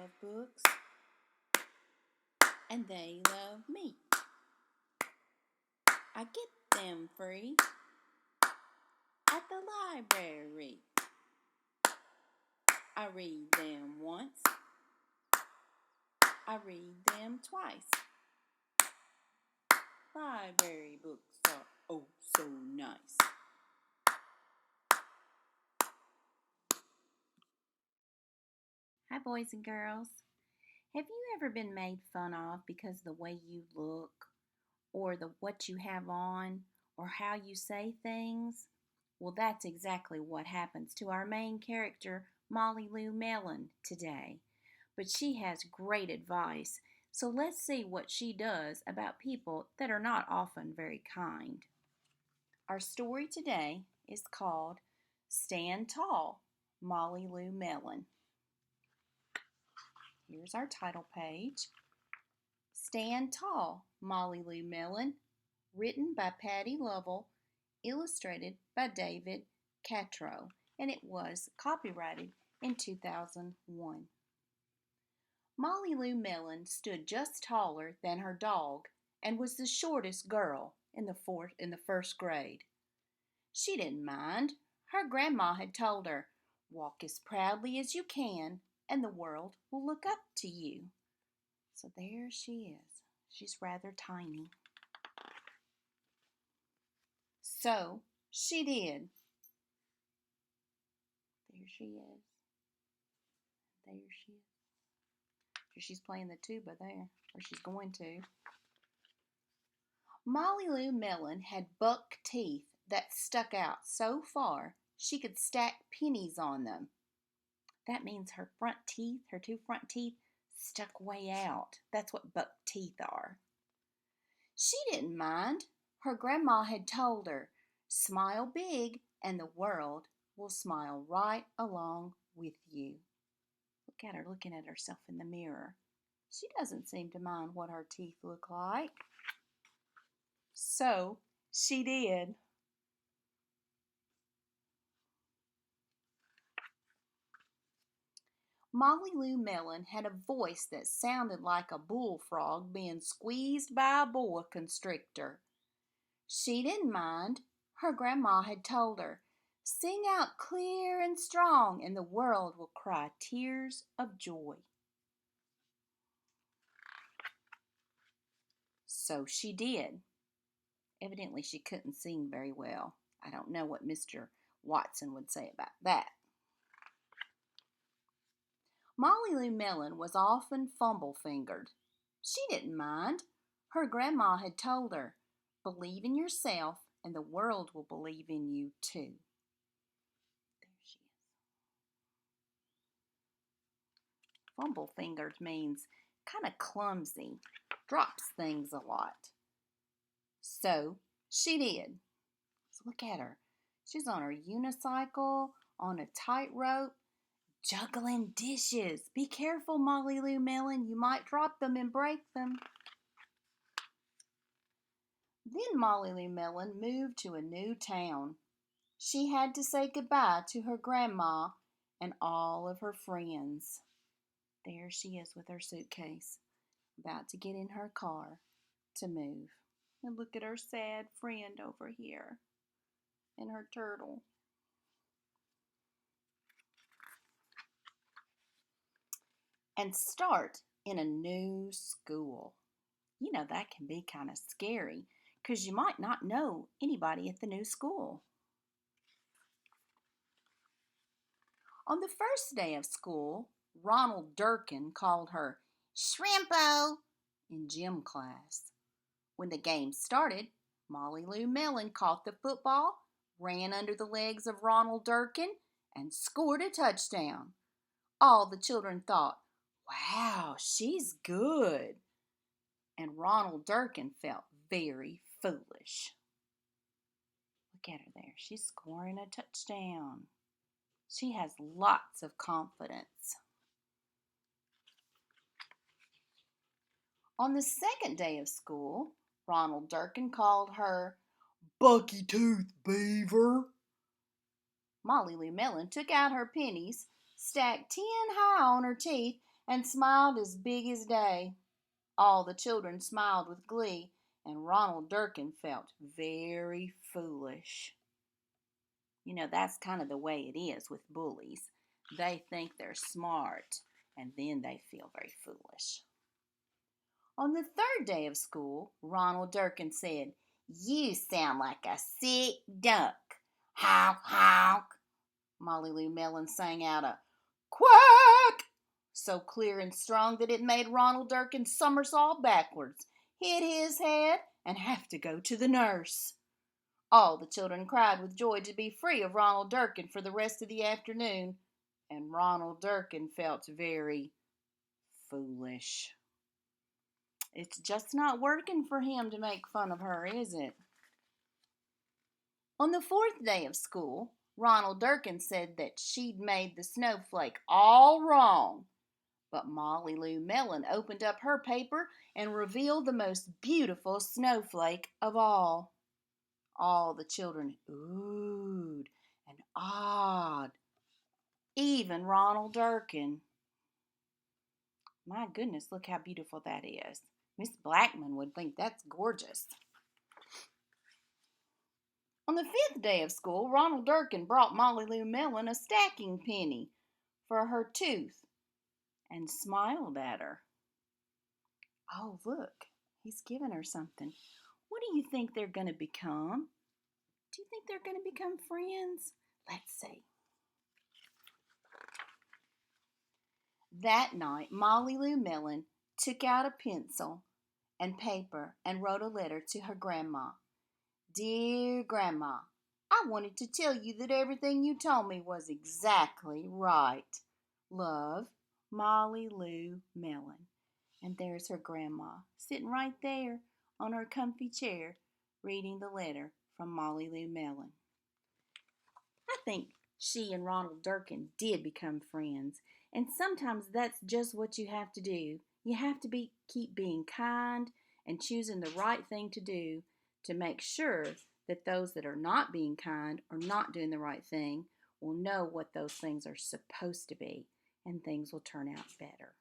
love books, and they love me. I get them free at the library. I read them once. I read them twice. Library books are oh so nice. Hi, boys and girls. Have you ever been made fun of because of the way you look, or what you have on, or how you say things? Well, that's exactly what happens to our main character, Lou Melon, today. But she has great advice, so let's see what she does about people that are not often very kind. Our story today is called Stand Tall, Lou Melon. Here's our title page. Stand Tall, Lou Melon, written by Patty Lovell, illustrated by David Catrow, and it was copyrighted in 2001. Lou Melon stood just taller than her dog and was the shortest girl in the first grade. She didn't mind. Her grandma had told her, "Walk as proudly as you can, and the world will look up to you." So there she is. She's rather tiny. So she did. There she is. There she is. She's playing the tuba there, or she's going to. Lou Melon had buck teeth that stuck out so far she could stack pennies on them. That means her two front teeth, stuck way out. That's what buck teeth are. She didn't mind. Her grandma had told her, "Smile big and the world will smile right along with you." Look at her looking at herself in the mirror. She doesn't seem to mind what her teeth look like. So she did. Lou Melon had a voice that sounded like a bullfrog being squeezed by a boa constrictor. She didn't mind. Her grandma had told her, "Sing out clear and strong and the world will cry tears of joy." So she did. Evidently she couldn't sing very well. I don't know what Mr. Watson would say about that. Lou Melon was often fumble-fingered. She didn't mind. Her grandma had told her, "Believe in yourself and the world will believe in you too." There she is. Fumble-fingered means kind of clumsy, drops things a lot. So she did. So look at her. She's on her unicycle, on a tightrope, juggling dishes. Be careful, Lou Melon. You might drop them and break them. Then Lou Melon moved to a new town. She had to say goodbye to her grandma and all of her friends. There she is with her suitcase, about to get in her car to move. And look at her sad friend over here and her turtle. And start in a new school. You know, that can be kind of scary because you might not know anybody at the new school. On the first day of school, Ronald Durkin called her Shrimpo in gym class. When the game started, Lou Melon caught the football, ran under the legs of Ronald Durkin, and scored a touchdown. All the children thought, "Wow, she's good." And Ronald Durkin felt very foolish. Look at her there. She's scoring a touchdown. She has lots of confidence. On the second day of school, Ronald Durkin called her Bucky Tooth Beaver. Lou Melon took out her pennies, stacked 10 high on her teeth, and smiled as big as day. All the children smiled with glee, and Ronald Durkin felt very foolish. That's kind of the way it is with bullies. They think they're smart, and then they feel very foolish. On the third day of school, Ronald Durkin said, "You sound like a sick duck." "Honk, honk." Molly Lou Melon sang out a quack so clear and strong that it made Ronald Durkin somersault backwards, hit his head, and have to go to the nurse. All the children cried with joy to be free of Ronald Durkin for the rest of the afternoon, and Ronald Durkin felt very foolish. It's just not working for him to make fun of her, is it? On the fourth day of school, Ronald Durkin said that she'd made the snowflake all wrong. But Molly Lou Melon opened up her paper and revealed the most beautiful snowflake of all. All the children oohed and awed, even Ronald Durkin. My goodness, look how beautiful that is. Miss Blackman would think that's gorgeous. On the fifth day of school, Ronald Durkin brought Molly Lou Melon a stacking penny for her tooth and smiled at her. Oh, look, he's giving her something. What do you think they're going to become? Do you think they're going to become friends? Let's see. That night, Molly Lou Melon took out a pencil and paper and wrote a letter to her grandma. "Dear Grandma, I wanted to tell you that everything you told me was exactly right. Love, Molly Lou Melon." And there's her grandma, sitting right there on her comfy chair, reading the letter from Molly Lou Melon. I think she and Ronald Durkin did become friends, and sometimes that's just what you have to do. You have to keep being kind and choosing the right thing to do to make sure that those that are not being kind or not doing the right thing will know what those things are supposed to be, and things will turn out better.